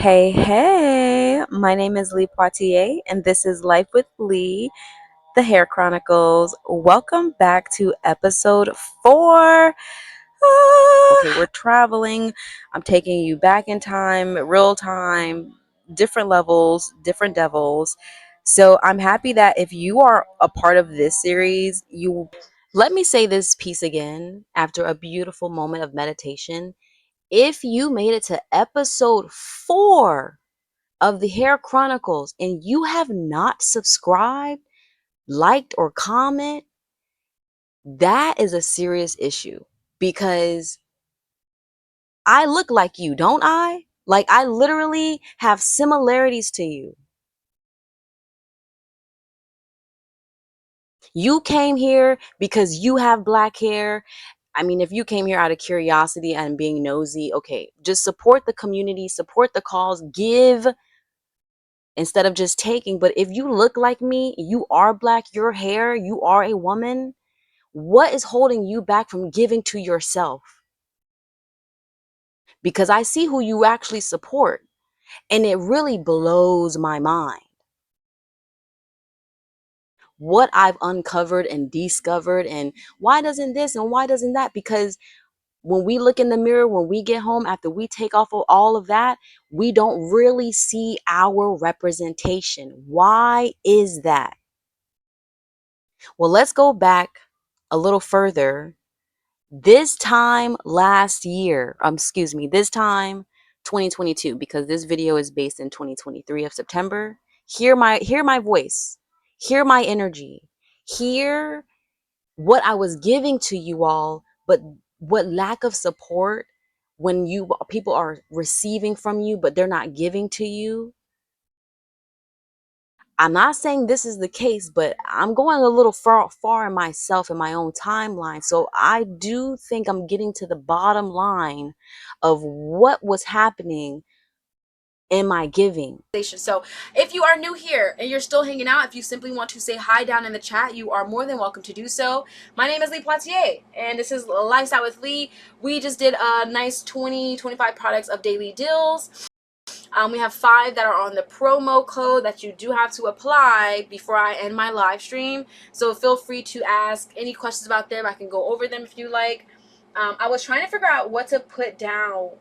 Hey, my name is Lee Poitier, and this is Life with Lee, the Hair Chronicles. Welcome back to episode 4. Okay, we're traveling. I'm taking you back in time, real time, different levels, different devils. So I'm happy that if you are a part of this series, you let me say this piece again after a beautiful moment of meditation. If you made it to episode 4, of the Hair Chronicles and you have not subscribed, liked, or comment, that is a serious issue because I look like you, don't I? Like I literally have similarities to you. You came here because you have black hair. I mean, if you came here out of curiosity and being nosy, okay, just support the community, support the cause, give instead of just taking. But if you look like me, you are black, your hair, you are a woman, what is holding you back from giving to yourself? Because I see who you actually support, and it really blows my mind what I've uncovered and discovered, and why doesn't this and why doesn't that? Because when we look in the mirror, when we get home, after we take off of all of that, we don't really see our representation. Why is that? Well, let's go back a little further. This time last year, this time 2022, because this video is based in 2023 of September. Hear my voice, hear my energy, hear what I was giving to you all, but what lack of support when you people are receiving from you, but they're not giving to you. I'm not saying this is the case, but I'm going a little far in myself in my own timeline. So I do think I'm getting to the bottom line of what was happening in my giving. So if you are new here and you're still hanging out, if you simply want to say hi down in the chat, you are more than welcome to do so. My name is Lee Poitier, and this is Lifestyle with Lee. We just did a nice 25 products of daily deals. We have 5 that are on the promo code that you do have to apply before I end my live stream. So feel free to ask any questions about them. I can go over them if you like. I was trying to figure out what to put down,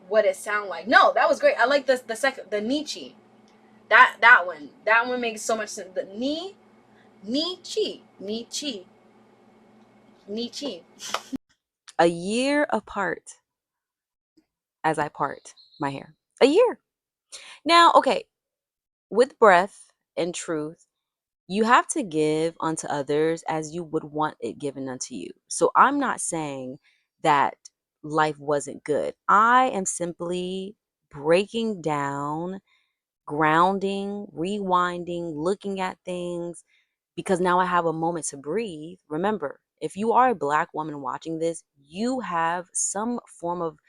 what it sound like. No, that was great. I like the Nietzsche. That one makes so much sense. The Nietzsche. A year apart as I part my hair. A year. Now, okay, with breath and truth, you have to give unto others as you would want it given unto you. So I'm not saying that life wasn't good. I am simply breaking down, grounding, rewinding, looking at things because now I have a moment to breathe. Remember, if you are a black woman watching this, you have some form of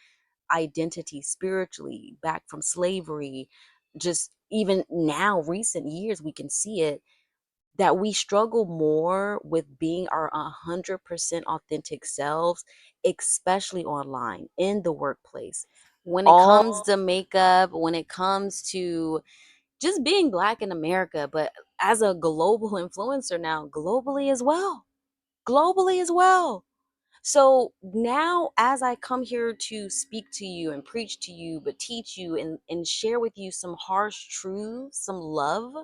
identity spiritually back from slavery. Just even now, recent years, we can see it that we struggle more with being our 100% authentic selves, especially online, in the workplace. When it comes to makeup, when it comes to just being black in America, but as a global influencer now, globally as well. Globally as well. So now, as I come here to speak to you and preach to you, but teach you and share with you some harsh truths, some love,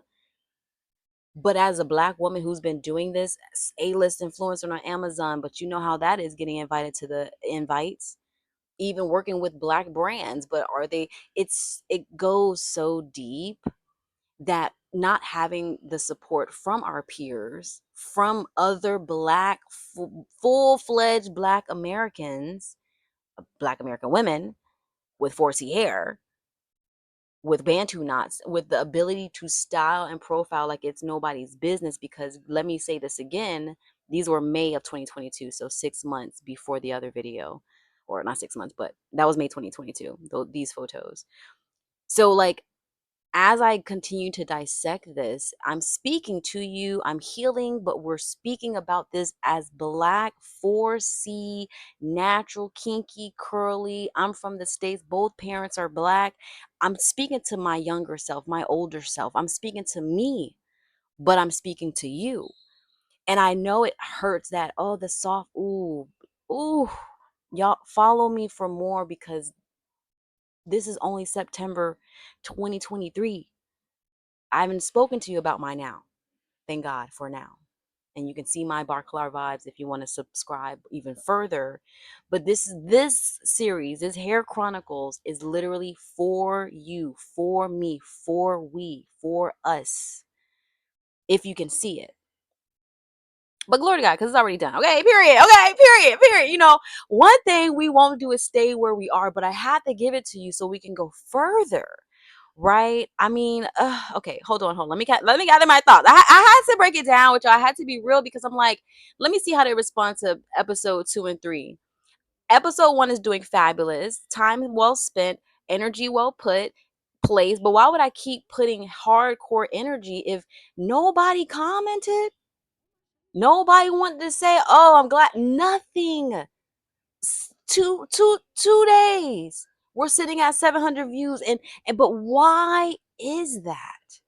but as a black woman who's been doing this, A-list influencer on Amazon, but you know how that is, getting invited to the invites, even working with black brands, but are they, it goes so deep that not having the support from our peers, from other black, full-fledged black Americans, black American women with 4C hair, with bantu knots, with the ability to style and profile like it's nobody's business. Because let me say this again, these were May of 2022, so 6 months before the other video, or not 6 months, but that was May 2022, these photos. So like, as I continue to dissect this, I'm speaking to you, I'm healing, but we're speaking about this as Black 4C, natural, kinky, curly. I'm from the States, both parents are Black. I'm speaking to my younger self, my older self. I'm speaking to me, but I'm speaking to you. And I know it hurts that, oh, the soft, ooh. Y'all follow me for more because this is only September 2023. I haven't spoken to you about my now. Thank God for now. And you can see my Bacalar vibes if you want to subscribe even further. But this series, this Hair Chronicles, is literally for you, for me, for we, for us. If you can see it. But glory to God, because it's already done. Okay, period. Okay, period. One thing we won't do is stay where we are, but I had to give it to you so we can go further. Right? I mean, okay, hold on. Let me gather my thoughts. I had to break it down with y'all. I had to be real because I'm like, let me see how they respond to episode 2 and 3. Episode 1 is doing fabulous. Time well spent, energy well put, plays. But why would I keep putting hardcore energy if nobody commented? Nobody wanted to say, "Oh, I'm glad." Nothing. 2 days. We're sitting at 700 views, and but why is that?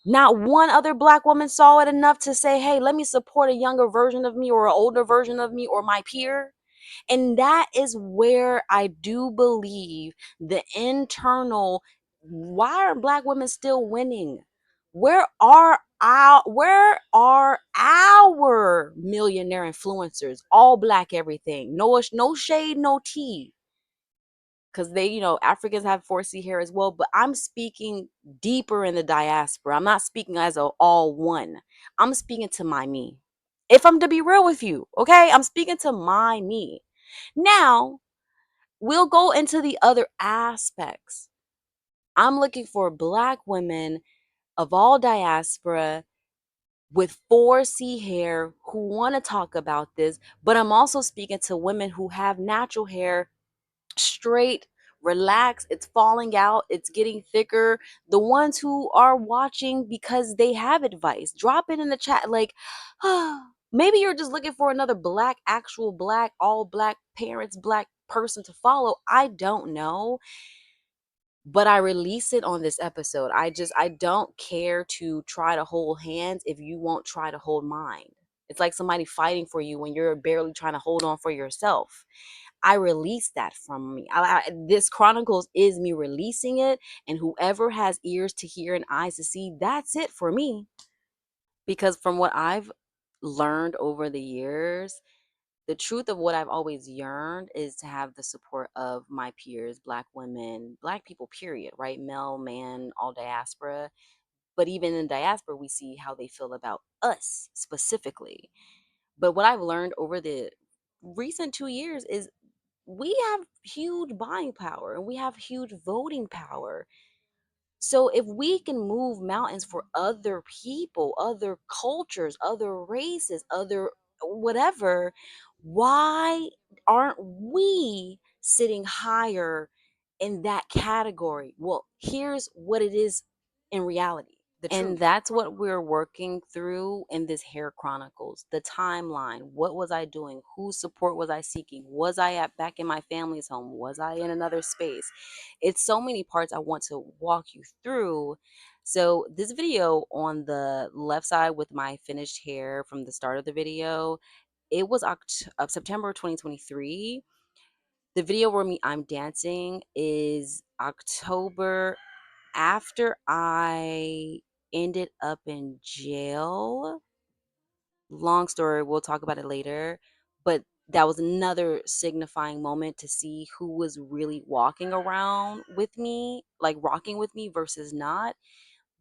Not one other Black woman saw it enough to say, "Hey, let me support a younger version of me or an older version of me or my peer." And that is where I do believe the internal, why are Black women still winning? Where are our millionaire influencers? All Black everything. No shade, no tea. Because Africans have 4C hair as well, but I'm speaking deeper in the diaspora. I'm not speaking as a all one. I'm speaking to my me. If I'm to be real with you, okay? I'm speaking to my me. Now, we'll go into the other aspects. I'm looking for Black women of all diaspora with 4C hair who want to talk about this, but I'm also speaking to women who have natural hair, straight, relaxed, it's falling out, it's getting thicker. The ones who are watching because they have advice, drop it in the chat. Like, maybe you're just looking for another Black, actual Black, all Black parents, Black person to follow. I don't know, but I release it on this episode. I don't care to try to hold hands if you won't try to hold mine. It's like somebody fighting for you when you're barely trying to hold on for yourself. I release that from me. This Chronicles is me releasing it, and whoever has ears to hear and eyes to see, that's it for me. Because from what I've learned over the years, the truth of what I've always yearned is to have the support of my peers, Black women, Black people, period, right? Male, man, all diaspora. But even in diaspora, we see how they feel about us specifically. But what I've learned over the recent 2 years is we have huge buying power and we have huge voting power. So if we can move mountains for other people, other cultures, other races, other whatever, why aren't we sitting higher in that category? Well, here's what it is in reality. And that's what we're working through in this Hair Chronicles. The timeline. What was I doing? Whose support was I seeking? Was I back in my family's home? Was I in another space? It's so many parts I want to walk you through. So this video on the left side with my finished hair from the start of the video, it was of September 2023. The video where I'm dancing is October, after I ended up in jail. Long story, we'll talk about it later. But that was another signifying moment to see who was really walking around with me, like rocking with me versus not.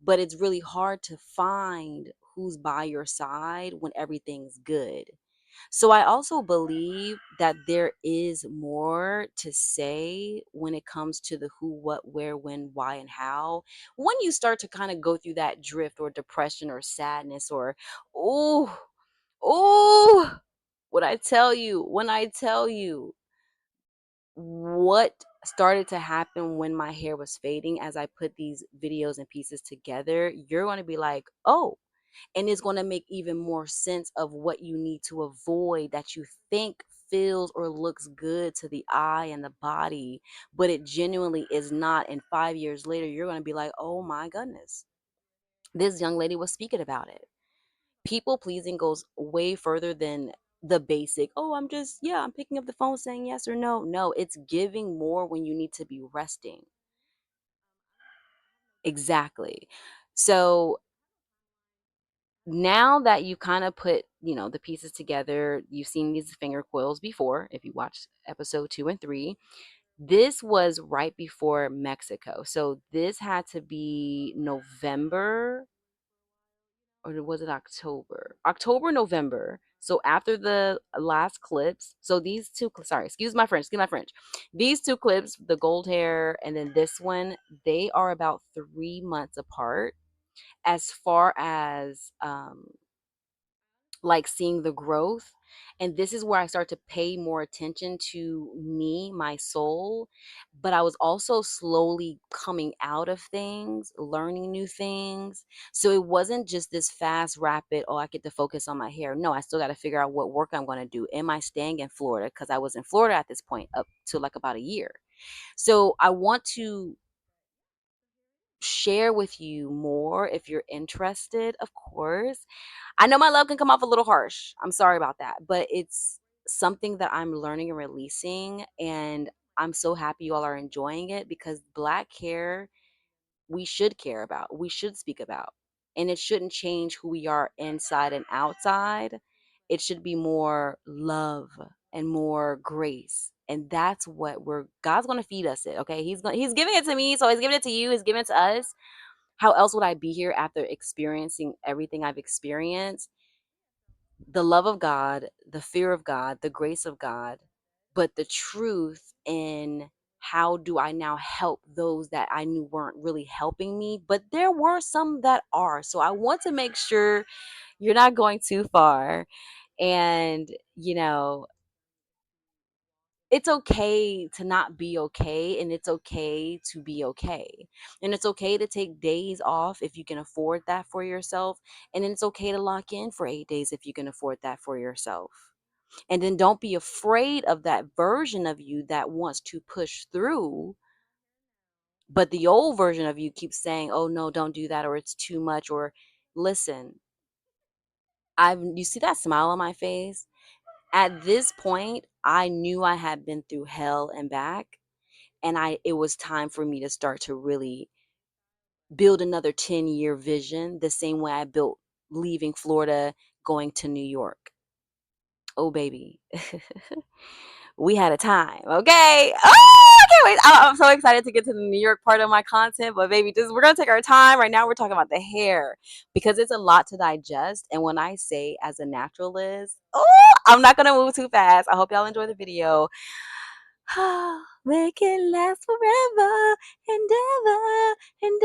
But it's really hard to find who's by your side when everything's good. So I also believe that there is more to say when it comes to the who, what, where, when, why, and how. When you start to kind of go through that drift or depression or sadness or, oh, oh, when I tell you, what started to happen when my hair was fading as I put these videos and pieces together, you're going to be like, oh, and it's going to make even more sense of what you need to avoid that you think feels or looks good to the eye and the body, but it genuinely is not. And 5 years later, you're going to be like, oh my goodness, this young lady was speaking about it. People pleasing goes way further than the basic, oh, I'm just, yeah, I'm picking up the phone saying yes or no. No, it's giving more when you need to be resting. Exactly. So now that you kind of put, the pieces together, you've seen these finger coils before if you watched episode 2 and 3. This was right before Mexico. So this had to be November, or was it October? October, November. So after the last clips, so these two, sorry, excuse my French. These two clips, the gold hair and then this one, they are about 3 months apart as far as like seeing the growth. And this is where I start to pay more attention to me, my soul. But I was also slowly coming out of things, learning new things. So it wasn't just this fast, rapid, oh, I get to focus on my hair. No, I still got to figure out what work I'm going to do. Am I staying in Florida? Because I was in Florida at this point up to like about a year. So I want to share with you more if you're interested, of course. I know my love can come off a little harsh. I'm sorry about that, but it's something that I'm learning and releasing, and I'm so happy you all are enjoying it because black hair we should care about, we should speak about, and it shouldn't change who we are inside and outside. It should be more love and more grace. And that's what God's going to feed us it, okay? He's giving it to me, so he's giving it to you, he's giving it to us. How else would I be here after experiencing everything I've experienced? The love of God, the fear of God, the grace of God, but the truth in how do I now help those that I knew weren't really helping me, but there were some that are. So I want to make sure you're not going too far. And, it's okay to not be okay, and it's okay to be okay. And it's okay to take days off if you can afford that for yourself. And then it's okay to lock in for 8 days if you can afford that for yourself. And then don't be afraid of that version of you that wants to push through, but the old version of you keeps saying, oh no, don't do that, or it's too much, or listen, you see that smile on my face? At this point, I knew I had been through hell and back, and it was time for me to start to really build another 10-year vision the same way I built leaving Florida, going to New York. Oh baby. We had a time, okay? Oh, I can't wait. I'm so excited to get to the New York part of my content, but baby, just we're gonna take our time. Right now we're talking about the hair because it's a lot to digest. And when I say as a naturalist, oh, I'm not gonna move too fast. I hope y'all enjoy the video. Make it last forever and ever and